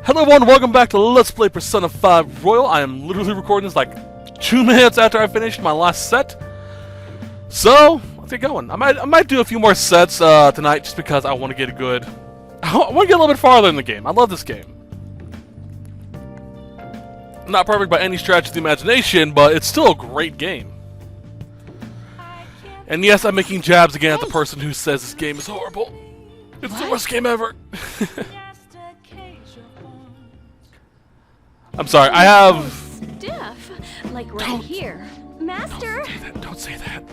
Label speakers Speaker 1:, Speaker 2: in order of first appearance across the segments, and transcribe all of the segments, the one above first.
Speaker 1: Hello everyone, welcome back to Let's Play Persona 5 Royal. I am literally recording this like 2 minutes after I finished my last set. So, let's get going. I might do a few more sets tonight just because I want to get a good... I want to get a little bit farther in the game. I love this game. Not perfect by any stretch of the imagination, but it's still a great game. And yes, I'm making jabs again at the person who says this game is horrible. It's the worst game ever. I'm sorry, I have...
Speaker 2: Stuff, like right here. Master!
Speaker 1: Don't say that.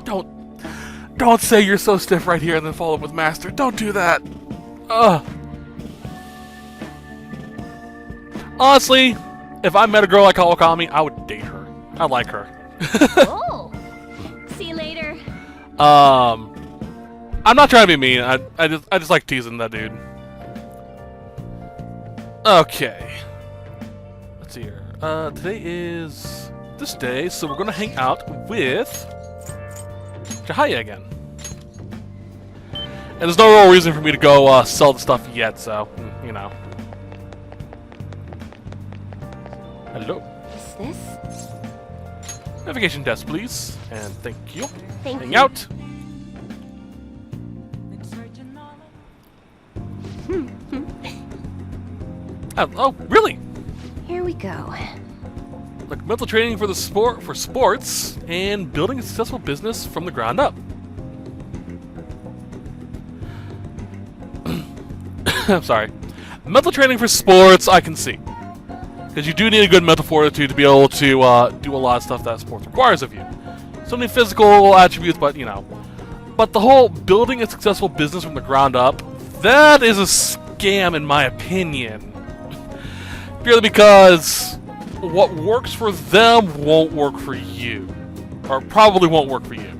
Speaker 1: Don't say you're so stiff right here and then follow up with Master. Don't do that. Ugh. Honestly, if I met a girl like Kawakami, I would date her. I like her.
Speaker 2: Oh! See you later.
Speaker 1: I'm not trying to be mean. I just like teasing that dude. Okay. Let's see here. Today is this day, so we're gonna hang out with Chihaya again. And there's no real reason for me to go sell the stuff yet, so you know. Hello.
Speaker 2: Is this?
Speaker 1: Navigation desk, please, and thank you.
Speaker 2: Hang
Speaker 1: out. Oh, really?
Speaker 2: Here we go.
Speaker 1: Like mental training for sports and building a successful business from the ground up. I'm sorry. Mental training for sports, I can see. Because you do need a good mental fortitude to be able to do a lot of stuff that sports requires of you. So many physical attributes, but you know. But the whole building a successful business from the ground up, that is a scam in my opinion. Purely because what works for them won't work for you. Or probably won't work for you.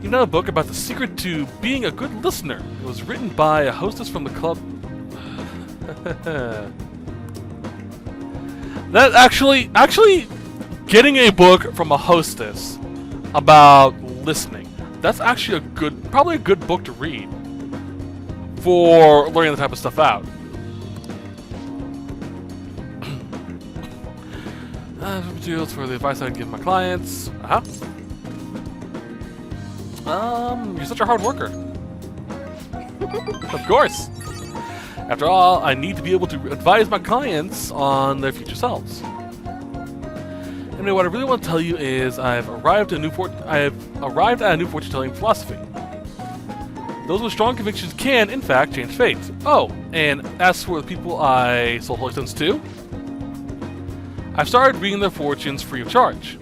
Speaker 1: You know a book about the secret to being a good listener. It was written by a hostess from the club. That actually getting a book from a hostess about listening. That's actually probably a good book to read for learning the type of stuff out. Materials for the advice I give my clients. You're such a hard worker. Of course. After all, I need to be able to advise my clients on their future selves. Anyway, what I really want to tell you is I've arrived at a new fortune-telling philosophy. Those with strong convictions can, in fact, change fate. Oh, and as for the people I sold holy stones to, I've started reading their fortunes free of charge.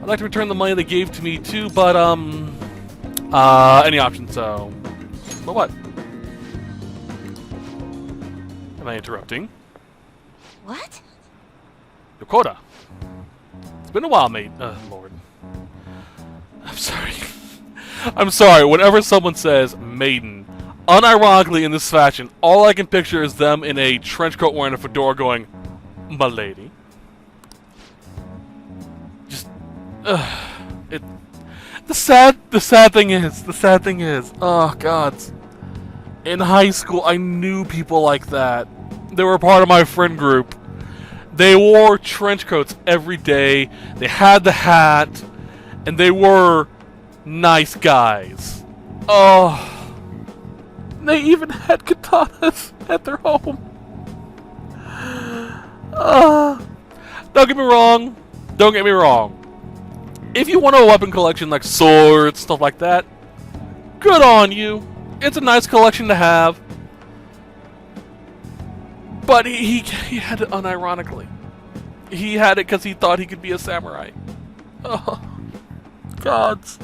Speaker 1: I'd like to return the money they gave to me too, but any option, so... But what? Am I interrupting?
Speaker 2: What?
Speaker 1: Yokota. It's been a while, mate. Lord. I'm sorry. I'm sorry, whenever someone says maiden, unironically in this fashion, all I can picture is them in a trench coat wearing a fedora going, "My lady." Just, the sad thing is, oh god. In high school, I knew people like that. They were part of my friend group. They wore trench coats every day. They had the hat, and they were nice guys. Oh. They even had katanas at their home. Don't get me wrong. If you want a weapon collection like swords, stuff like that, good on you. It's a nice collection to have. But he had it unironically. He had it because he thought he could be a samurai. Oh, gods.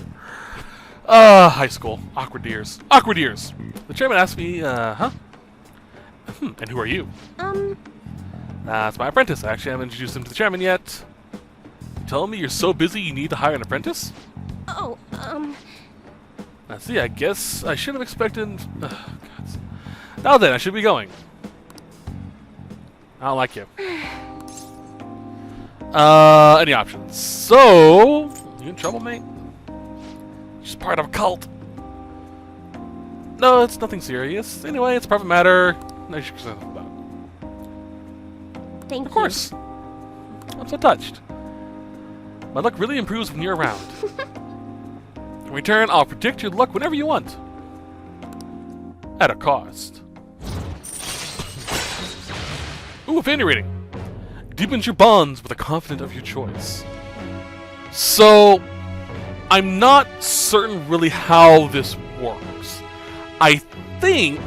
Speaker 1: High school. Awkward years. Awkward years. The chairman asked me, and who are you? That's my apprentice. I actually haven't introduced him to the chairman yet. You telling me you're so busy you need to hire an apprentice?
Speaker 2: Oh,
Speaker 1: I see, I guess I should have expected... gods. Now then, I should be going. I don't like you. Any options? So... You in trouble, mate? She's part of a cult. No, it's nothing serious. Anyway, it's a private matter. No, you should say something about it.
Speaker 2: Thank you.
Speaker 1: Of course. I'm so touched. My luck really improves when you're around. In return, I'll predict your luck whenever you want. At a cost. Ooh, Familia Rating. Deepens your bonds with a confidant of your choice. So, I'm not certain really how this works. I think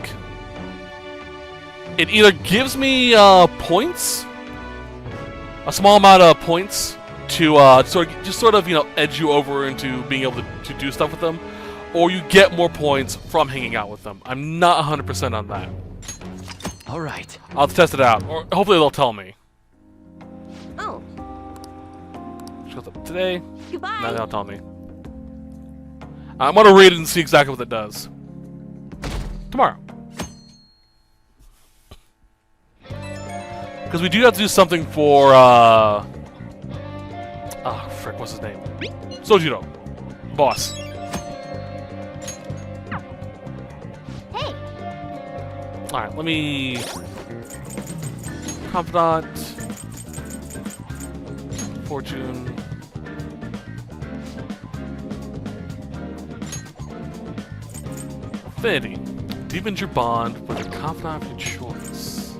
Speaker 1: it either gives me points, a small amount of points to sort of edge you over into being able to do stuff with them, or you get more points from hanging out with them. I'm not 100% on that.
Speaker 3: All right.
Speaker 1: I'll have to test it out, or hopefully they'll tell me.
Speaker 2: Oh,
Speaker 1: Shows up today.
Speaker 2: goodbye.
Speaker 1: Now they'll tell me. I'm gonna read it and see exactly what it does. Tomorrow. Because we do have to do something for, oh, frick, what's his name? Sojiro. Boss.
Speaker 2: Hey,
Speaker 1: Alright, let me... Confidant. Fortune. Affinity. Deepens your bond with a confidant of your choice.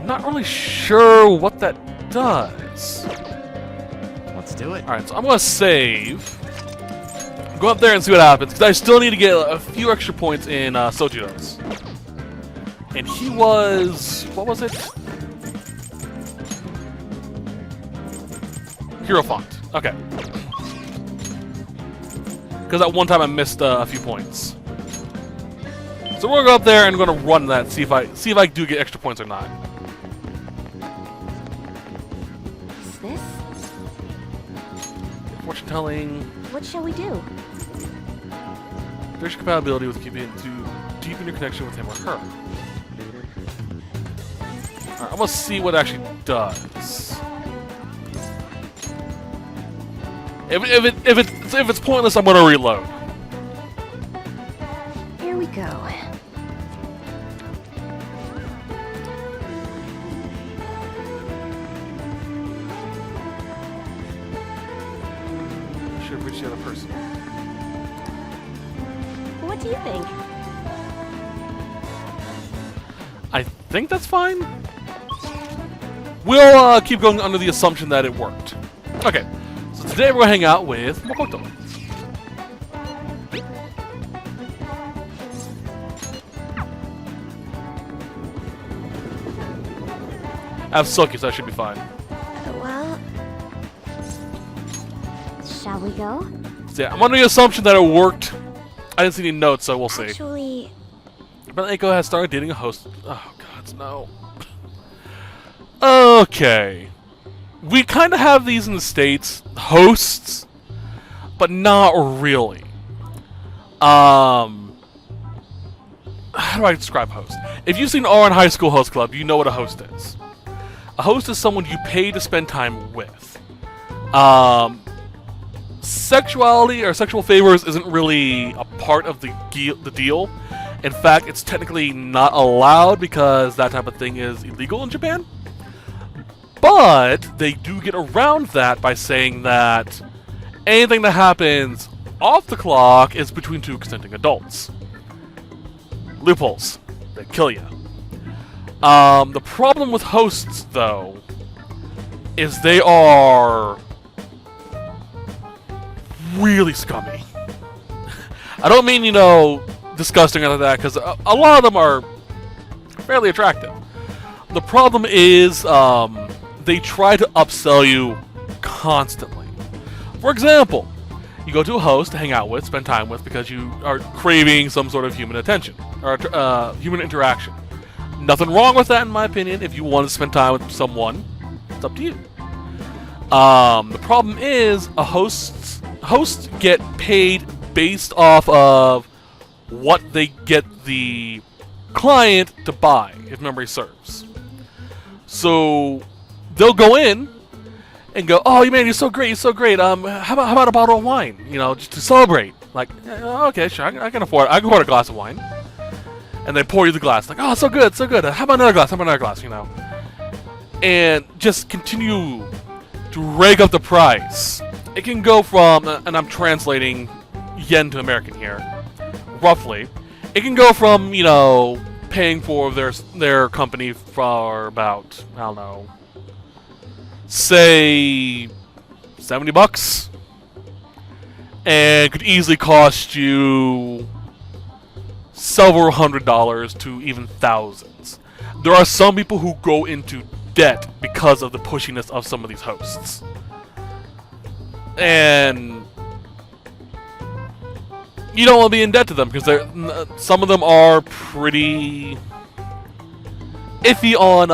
Speaker 1: Not really sure what that does.
Speaker 3: Let's do it.
Speaker 1: Alright, so I'm gonna save. Go up there and see what happens, because I still need to get a few extra points in Sojiro's. And he was... what was it? Hero Font. Okay. Because at one time I missed a few points. So we're gonna go up there and we're gonna run that, see if I do get extra points or not.
Speaker 2: is this?
Speaker 1: Fortune telling.
Speaker 2: What shall we do?
Speaker 1: There's your compatibility with keeping to deepen your connection with him or her. Alright, I'm gonna see what it actually does. If it's pointless, I'm gonna reload.
Speaker 2: Here we go.
Speaker 1: Should have reached the other person.
Speaker 2: What do you think?
Speaker 1: I think that's fine. We'll keep going under the assumption that it worked. Okay, so today we're gonna hang out with Makoto. I have Suki, so that should be fine.
Speaker 2: Well, shall we go?
Speaker 1: So yeah, I'm under the assumption that it worked. I didn't see any notes, so we'll see.
Speaker 2: Actually,
Speaker 1: But Eiko has started dating a host. Oh god, no. Okay. We kind of have these in the States, hosts, but not really. How do I describe host? If you've seen RN High School Host Club, you know what a host is. A host is someone you pay to spend time with. Sexuality or sexual favors isn't really a part of the deal. In fact, it's technically not allowed because that type of thing is illegal in Japan. But they do get around that by saying that anything that happens off the clock is between two consenting adults. Loopholes. They kill you. The problem with hosts, though, is they are really scummy. I don't mean, disgusting or that, because a lot of them are fairly attractive. The problem is, they try to upsell you constantly. For example, you go to a host to hang out with, spend time with, because you are craving some sort of human attention, or human interaction. Nothing wrong with that, in my opinion. If you want to spend time with someone, it's up to you. The problem is, hosts get paid based off of what they get the client to buy, if memory serves. So they'll go in, and go, "Oh man, you're so great, you're so great. How about a bottle of wine? You know, just to celebrate." Like, okay, sure, I can afford a glass of wine. And they pour you the glass, like, "Oh, so good, so good. How about another glass? How about another glass?" You know, and just continue to rake up the price. It can go from, and I'm translating yen to American here, roughly. It can go from, you know, paying for their company for about, I don't know, say $70, and could easily cost you several $100s to even thousands. There are some people who go into debt because of the pushiness of some of these hosts. And you don't want to be in debt to them because some of them are pretty iffy on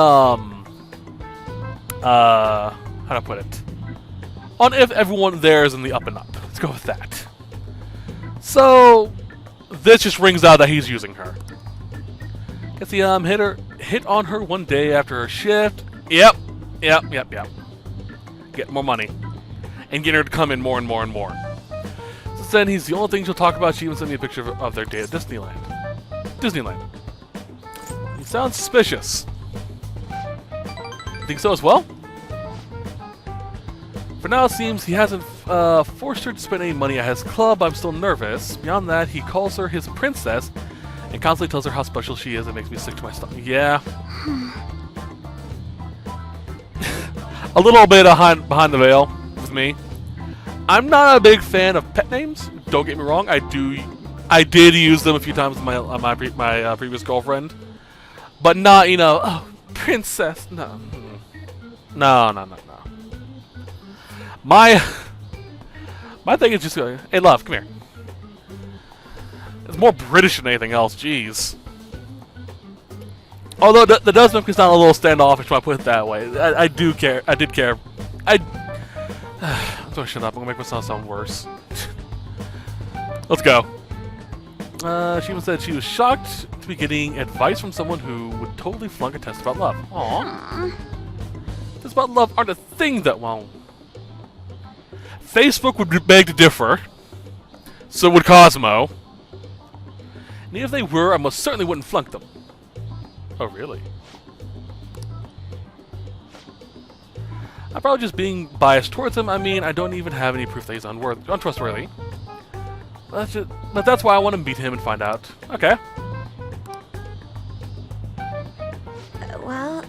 Speaker 1: how to put it, on if everyone there is in the up and up. Let's go with that. So this just rings out that he's using her. Guess he hit on her one day after her shift. Yep. Get more money. And get her to come in more and more and more. Since then, he's the only thing she'll talk about. She even sent me a picture of their day at Disneyland. He sounds suspicious. Think so as well? For now, it seems he hasn't forced her to spend any money at his club. I'm still nervous. Beyond that, he calls her his princess and constantly tells her how special she is. It makes me sick to my stomach. Yeah. A little bit behind the veil with me. I'm not a big fan of pet names. Don't get me wrong. I did use them a few times with my previous girlfriend, but not, you know, oh, princess. No. My thing is just going, "Hey, love, come here." It's more British than anything else. Jeez. Although that does make me sound a little standoffish when I put it that way. I do care. I did care. I'm gonna shut up. I'm gonna make myself sound worse. Let's go. She even said she was shocked to be getting advice from someone who would totally flunk a test about love. Aww. Tests about love aren't a thing that, well, Facebook would beg to differ. So would Cosmo. And even if they were, I most certainly wouldn't flunk them. Oh, really? I'm probably just being biased towards him. I mean, I don't even have any proof that he's untrustworthy. But that's why I want to meet him and find out. Okay.
Speaker 2: Well...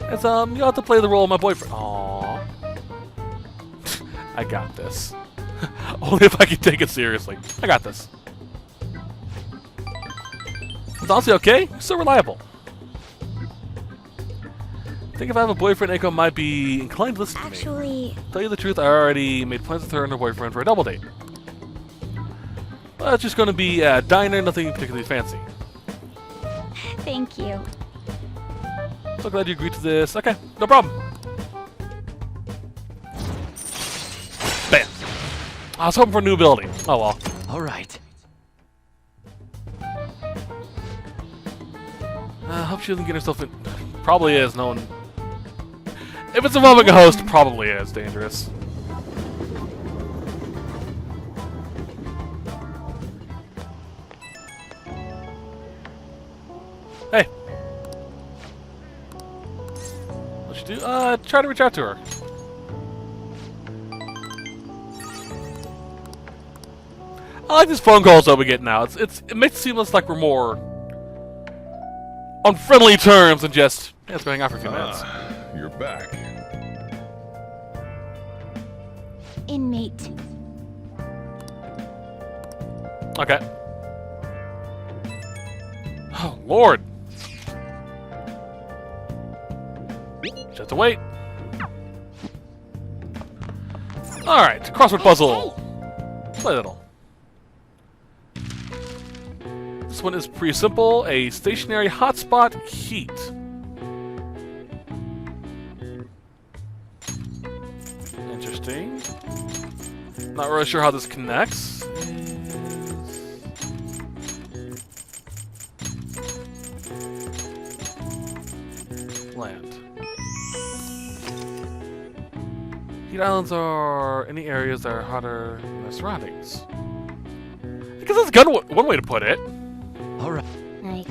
Speaker 1: It's, you'll have to play the role of my boyfriend. Aww. I got this. Only if I can take it seriously. I got this. It's honestly okay. You're so reliable. I think if I have a boyfriend, Eiko might be inclined to listen to me. Tell you the truth, I already made plans with her and her boyfriend for a double date. Well, it's just going to be a diner, nothing particularly fancy.
Speaker 2: Thank you.
Speaker 1: So glad you agreed to this. Okay, no problem. Bam. I was hoping for a new ability. Oh well.
Speaker 3: All right.
Speaker 1: I hope she doesn't get herself in. Probably is. No one. If it's involving a host, probably is dangerous. Hey. What should do? Try to reach out to her. I like these phone calls that we get now. It makes it seem like we're more on friendly terms than just, yeah, let's go hang out for a few minutes.
Speaker 4: You're back.
Speaker 2: Inmate.
Speaker 1: Okay. Oh, Lord. Just have to wait. Alright, crossword puzzle. Play a little. This one is pretty simple. A stationary hotspot heat. Interesting. Not really sure how this connects. Land. Heat islands are any areas that are hotter than their surroundings. I guess that's one way to put it.
Speaker 3: All right.
Speaker 2: Nice.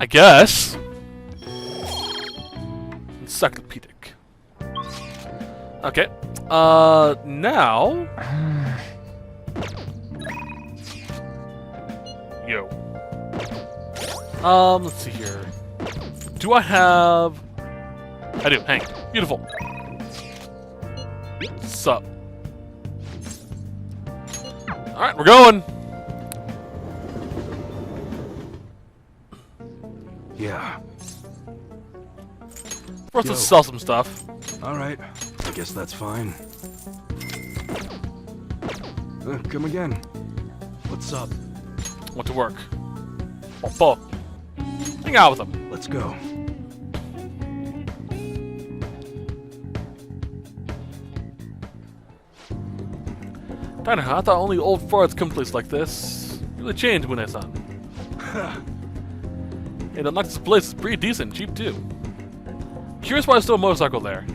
Speaker 1: I guess. Encyclopedic. Okay. Now. Yo. Let's see here. Do I have... I do. Hang. Beautiful. Sup. Alright, we're going!
Speaker 4: Yeah.
Speaker 1: First, let's sell some stuff.
Speaker 4: Alright. I guess that's fine. Come again. What's up?
Speaker 1: Want to work. Opo. Hang out with them.
Speaker 4: Let's go.
Speaker 1: Diner, I thought only old farts come to places like this. Really changed when I son. Hey, the Atlus place is pretty decent, cheap too. Curious why there's still a motorcycle there.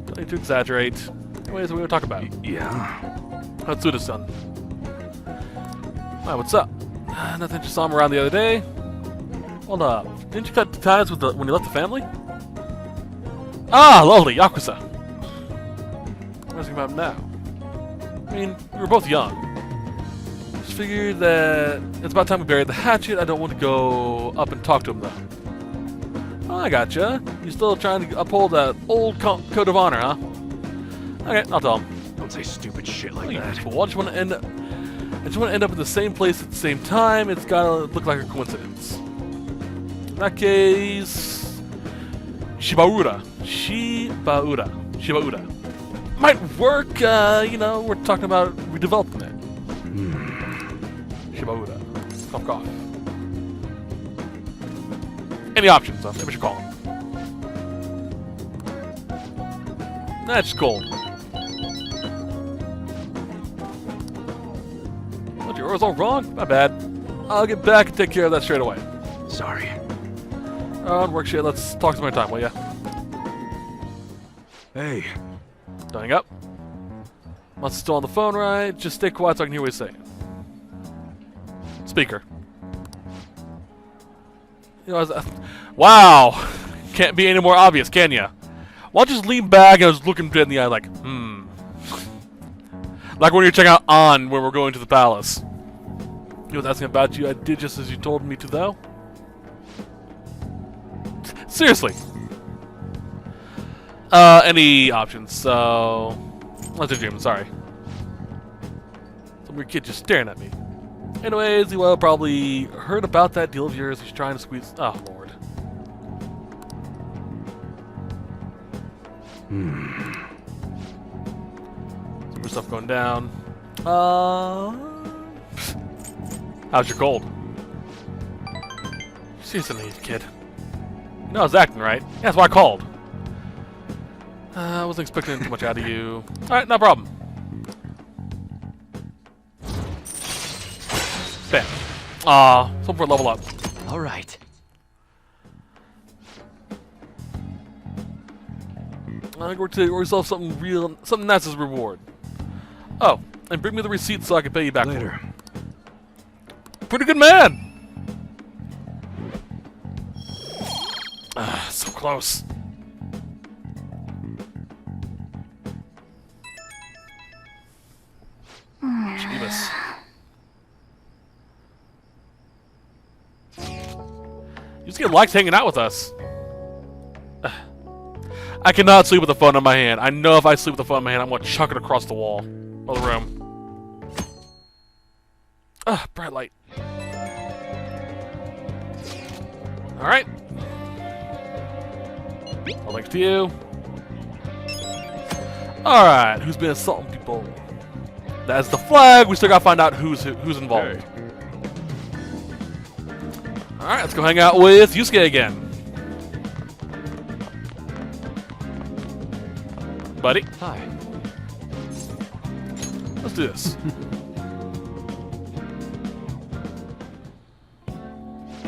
Speaker 1: Don't need to exaggerate. Anyways, what are we gonna talk about?
Speaker 4: Yeah.
Speaker 1: Hatsuda-san. Hi, what's up? Nothing, just saw him around the other day. Hold up. Didn't you cut ties with when you left the family? Ah, lovely, Yakuza. What was I about now? I mean, we were both young. Just figured that it's about time we buried the hatchet. I don't want to go up and talk to him, though. Oh, I gotcha. You still trying to uphold that old code of honor, huh? Okay, I'll tell him.
Speaker 4: Don't say stupid shit like
Speaker 1: You
Speaker 4: that.
Speaker 1: fool. I just want to end up in the same place at the same time. It's gotta look like a coincidence. In that case, Shibaura. Might work. You know, we're talking about redeveloping it. Shibaura. Cough. Any options? Maybe we should call him. Nah, it's just cold. What, your order's all wrong? My bad. I'll get back and take care of that straight away.
Speaker 4: Sorry.
Speaker 1: Work shit. Let's talk some more time, will ya?
Speaker 4: Hey.
Speaker 1: Don't hang up. Must still on the phone, right? Just stay quiet so I can hear what he's saying. Speaker. You know, wow! Can't be any more obvious, can ya? Why don't you just lean back and I was looking dead in the eye like, Like when you're checking out On when we're going to the palace. He was asking about you. I did just as you told me to, though. Seriously. Any options, so... Let's do dream, sorry. Some weird kid just staring at me. Anyways, you well probably heard about that deal of yours. He's trying to squeeze... Oh, Lord. Some more stuff going down. How's your cold? Seriously, kid. You know I was acting, right? Yeah, that's why I called. I wasn't expecting too much out of you. Alright, no problem. Bam. Something for a level up.
Speaker 3: All right.
Speaker 1: I think we're to yourself something real, something nice as a reward. Oh, and bring me the receipt so I can pay you back.
Speaker 4: Later.
Speaker 1: Pretty good man. So close. Jeebus. You just get likes hanging out with us. I cannot sleep with the phone in my hand. I know if I sleep with the phone in my hand, I'm going to chuck it across the wall of the room. Bright light. Alright. Well, thanks to you. Alright, who's been assaulting people? That's the flag. We still gotta find out who's involved.
Speaker 4: Hey.
Speaker 1: Alright, let's go hang out with Yusuke again. Buddy,
Speaker 3: Hi.
Speaker 1: let's do this.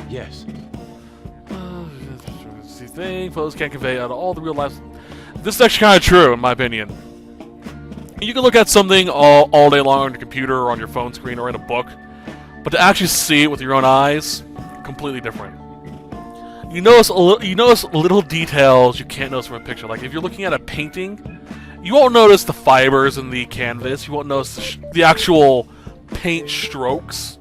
Speaker 3: Yes.
Speaker 1: see thing. Photos can't convey out of all the real life. This is actually kind of true, in my opinion. You can look at something all day long on your computer or on your phone screen or in a book, but to actually see it with your own eyes, completely different. You notice little details you can't notice from a picture. Like if you're looking at a painting, you won't notice the fibers in the canvas. You won't notice the actual paint strokes.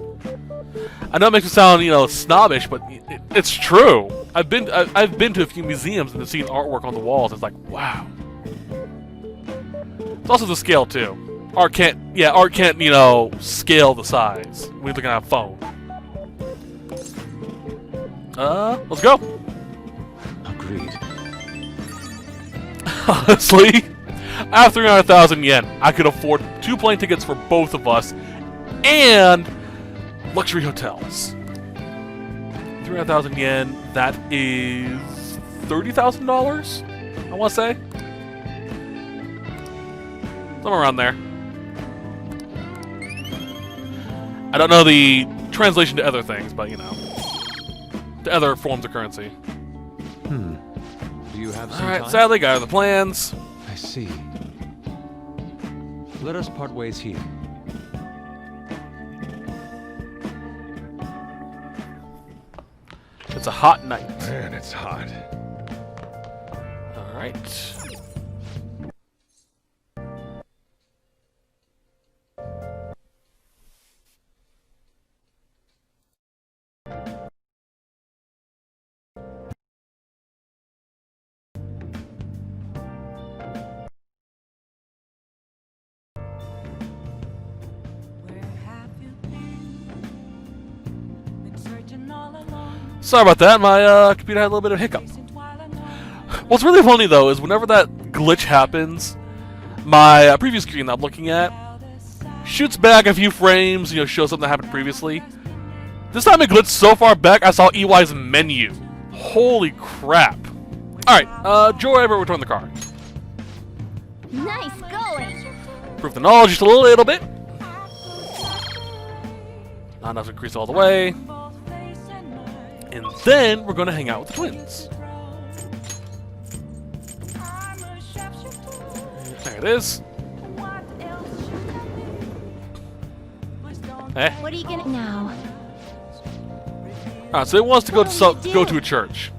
Speaker 1: I know it makes it sound, snobbish, but it's true. I've been to a few museums and seen artwork on the walls. It's like, wow. It's also the scale too. Art can't, scale the size when you're looking at a phone. Let's go.
Speaker 3: Agreed.
Speaker 1: Honestly, I have 300,000 yen. I could afford 2 plane tickets for both of us and luxury hotels. 300,000 yen, that is $30,000, I want to say. Somewhere around there. I don't know the translation to other things, but to other forms of currency.
Speaker 3: Do you have some
Speaker 1: Alright,
Speaker 3: time?
Speaker 1: sadly, got other plans.
Speaker 3: I see. Let us part ways here.
Speaker 1: It's a hot night.
Speaker 4: Man, it's hot.
Speaker 1: Alright. Sorry about that, my computer had a little bit of hiccup. What's really funny though is whenever that glitch happens, my previous screen that I'm looking at shoots back a few frames, shows something that happened previously. This time it glitched so far back I saw EY's menu. Holy crap. Alright, Joy, ever return the car.
Speaker 2: Nice going.
Speaker 1: Improve the knowledge just a little bit. Not enough to increase all the way. And then we're going to hang out with the twins. There it is. Eh.
Speaker 2: What are you gonna now?
Speaker 1: Alright, so it wants to go to a church.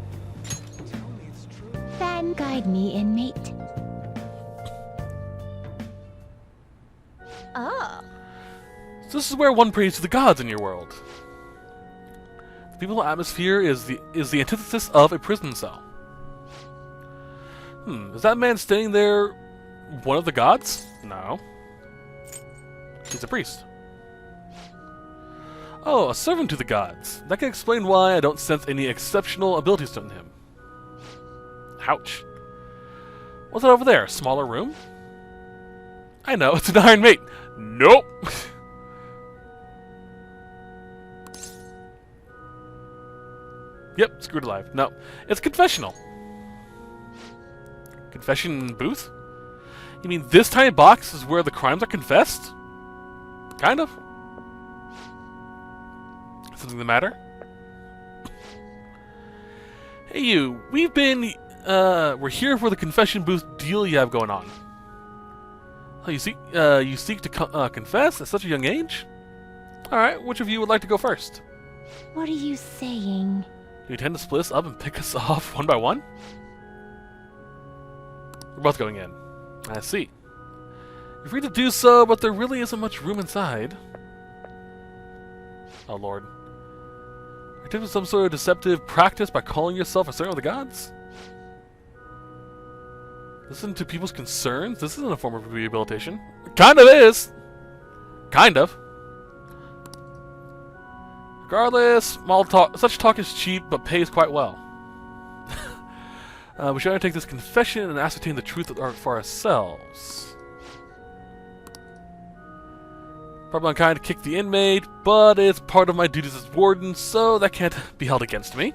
Speaker 2: Then guide me, inmate. Oh.
Speaker 1: So this is where one prays to the gods in your world. The beautiful atmosphere is the antithesis of a prison cell. Is that man standing there one of the gods? No. He's a priest. Oh, a servant to the gods. That can explain why I don't sense any exceptional abilities in him. Ouch. What's that over there? A smaller room? I know, it's an Iron Mate. Nope. Yep, screwed alive. No, it's confessional. Confession booth? You mean this tiny box is where the crimes are confessed? Kind of. Something the matter? Hey you, we're here for the confession booth deal you have going on. Oh, you seek to confess at such a young age? Alright, which of you would like to go first?
Speaker 2: What are you saying?
Speaker 1: Do you intend to split us up and pick us off one by one? We're both going in. I see. You're free to do so, but there really isn't much room inside. Oh lord. You're taking some sort of deceptive practice by calling yourself a servant of the gods? Listen to people's concerns? This isn't a form of rehabilitation. It kind of is! Kind of. Regardless, such talk is cheap, but pays quite well. We should undertake this confession and ascertain the truth for ourselves. Probably unkind to kick the inmate, but it's part of my duties as warden, so that can't be held against me.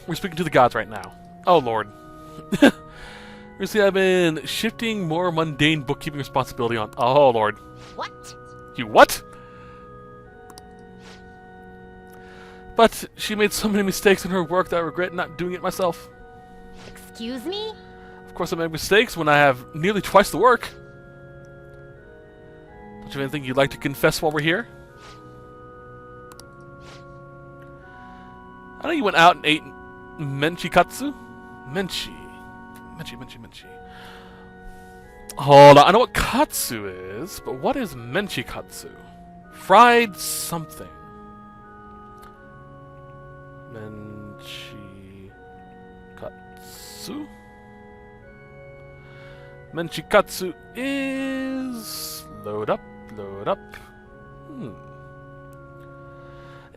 Speaker 1: We're speaking to the gods right now. Oh lord. You see, I've been shifting more mundane bookkeeping responsibility on. Oh lord.
Speaker 2: What?
Speaker 1: You what? But she made so many mistakes in her work that I regret not doing it myself.
Speaker 2: Excuse me?
Speaker 1: Of course I make mistakes when I have nearly twice the work. Don't you have anything you'd like to confess while we're here? I know you went out and ate menchikatsu? Menchi. Hold on, I know what katsu is, but what is menchikatsu? Fried something. Menchikatsu? Menchikatsu is... Load up.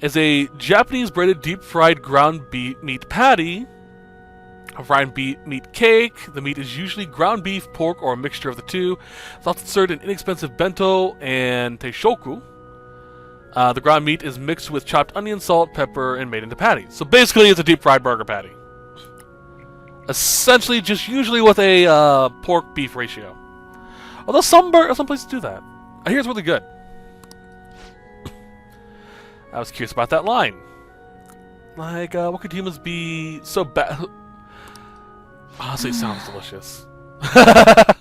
Speaker 1: Is a Japanese breaded deep fried ground meat patty. A fried meat cake. The meat is usually ground beef, pork, or a mixture of the two. It's often served in inexpensive bento and teishoku. The ground meat is mixed with chopped onion, salt, pepper, and made into patties. So basically, it's a deep fried burger patty. Essentially, just usually with a pork-beef ratio. Although some places do that. I hear it's really good. I was curious about that line. Like, what could humans be so bad? Honestly, it sounds delicious. I'm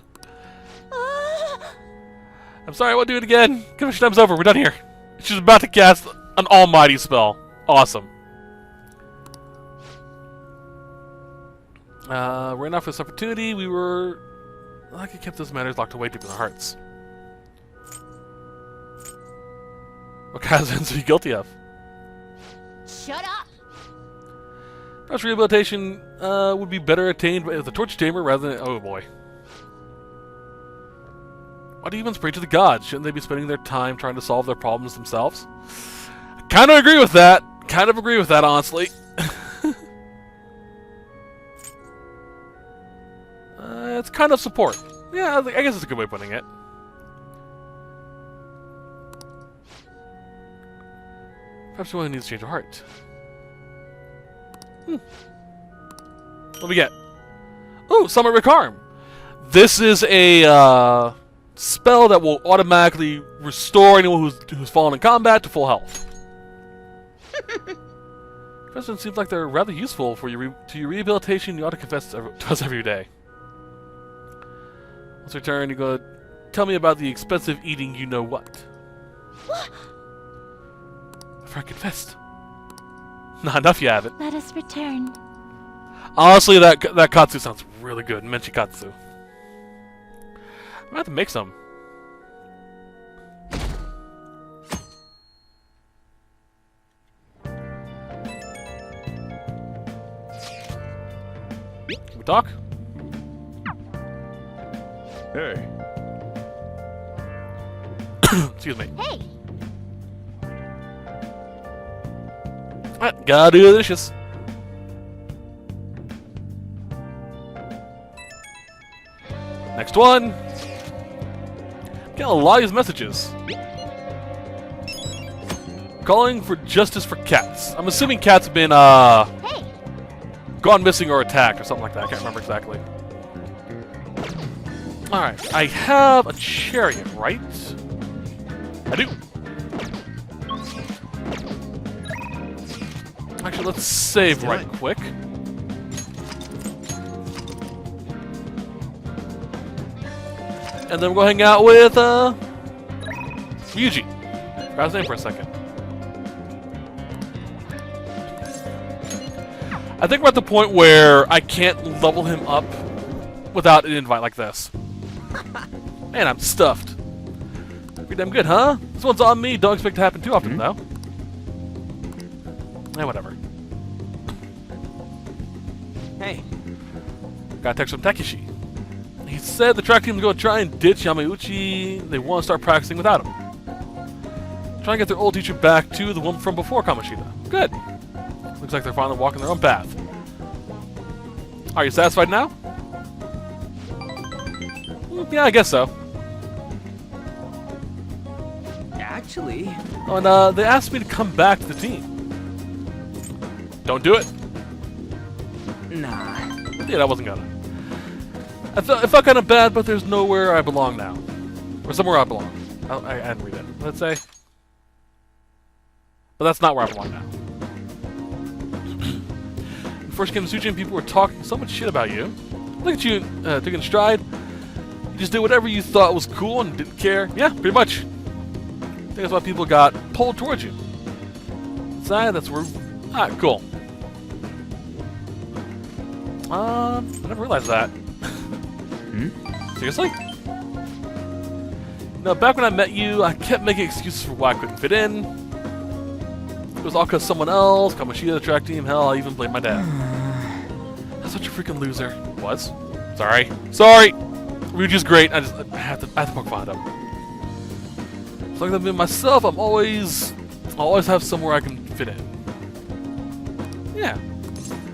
Speaker 1: sorry, I won't do it again. Commission time's over. We're done here. She's about to cast an almighty spell. Awesome. Right now for this opportunity, we were... Like, it kept those matters locked away deep in our hearts. What kind of sins are you guilty of?
Speaker 2: Shut up!
Speaker 1: Perhaps rehabilitation would be better attained with the torture chamber rather than... Oh boy. Why do humans pray to the gods? Shouldn't they be spending their time trying to solve their problems themselves? I kind of agree with that. Honestly. It's kind of support. Yeah, I guess it's a good way of putting it. Perhaps someone needs to change their heart. What do we get? Ooh, Summit Recarm. This is a spell that will automatically restore anyone who's fallen in combat to full health. President seems like they're rather useful for your rehabilitation. You ought to confess to us every day. Once returned, you're gonna tell me about the expensive eating. You know what?
Speaker 2: What?
Speaker 1: I confessed. Not enough, you haven't.
Speaker 2: Let us return.
Speaker 1: Honestly, that katsu sounds really good. Menchikatsu. I'm gonna have to make some. Can we talk?
Speaker 4: Hey.
Speaker 1: Excuse me.
Speaker 2: Hey!
Speaker 1: Gotta do delicious. Next one. Getting a lot of these messages. Calling for justice for cats. I'm assuming cats have been
Speaker 2: Hey!
Speaker 1: gone missing or attacked or something like that. I can't remember exactly. Alright, I have a chariot, right? I do. Actually, let's save right quick. And then we'll go hang out with, Ryuji. Forgot his name for a second. I think we're at the point where I can't level him up without an invite like this. Man, I'm stuffed. Pretty damn good, huh? This one's on me. Don't expect it to happen too often, though. Eh, whatever.
Speaker 5: Hey.
Speaker 1: Got a text from Takeshi. He said the track team's going to try and ditch Yamauchi. They want to start practicing without him. Try and get their old teacher back to the one from before Kamoshida. Good. Looks like they're finally walking their own path. Are you satisfied now? Yeah, I guess so.
Speaker 5: Actually...
Speaker 1: Oh, and they asked me to come back to the team. Don't do it.
Speaker 5: Nah.
Speaker 1: Yeah, that wasn't gonna. I felt kind of bad, but there's nowhere I belong now. Or somewhere I belong. I didn't read it. Let's say. But that's not where I belong now. first came to Sujin, people were talking so much shit about you. Look at you, took it in stride. You just did whatever you thought was cool and didn't care. Yeah, pretty much. I think that's why people got pulled towards you. Inside, that's where... Ah, cool. I never realized that. Seriously? No, back when I met you, I kept making excuses for why I couldn't fit in. It was all because someone else, Kamoshida, the track team, hell, I even blamed my dad. I'm such a freaking loser. Was? Sorry. Sorry! Ryuji's great, I have to poke fun at him. As long as I'm being myself, I'll always have somewhere I can fit in. Yeah.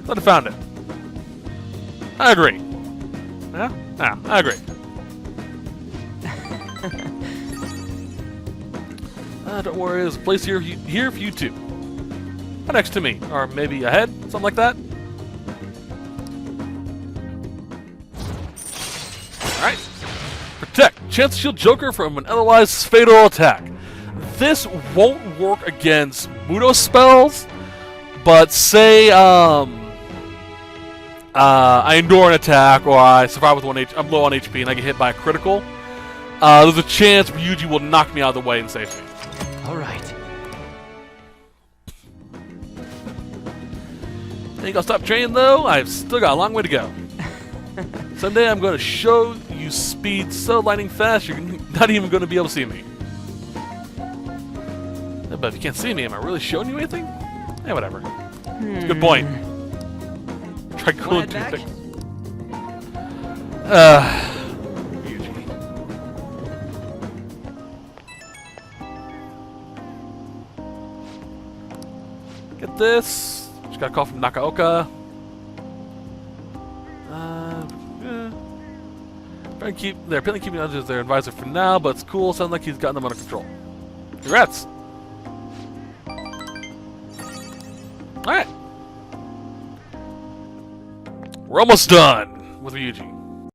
Speaker 1: Glad I found it. I agree. Yeah? Yeah, I agree. Don't worry, there's a place here for you too. Right next to me, or maybe ahead, something like that. Alright. Protect. Chance to shield Joker from an otherwise fatal attack. This won't work against Mudo spells, but say I endure an attack, or I survive with I'm low on HP and I get hit by a critical, there's a chance Ryuji will knock me out of the way and save me.
Speaker 5: Alright.
Speaker 1: Ain't gonna stop training though, I've still got a long way to go. Someday I'm gonna show you speed so lightning fast you're not even gonna be able to see me. But if you can't see me, am I really showing you anything? Yeah, whatever. It's a good point. Try cooling too thick. Get this. Just got a call from Nakaoka. They're apparently keeping under their advisor for now, but it's cool. Sounds like he's gotten them under control. Congrats. Alright. We're almost done with Ryuji.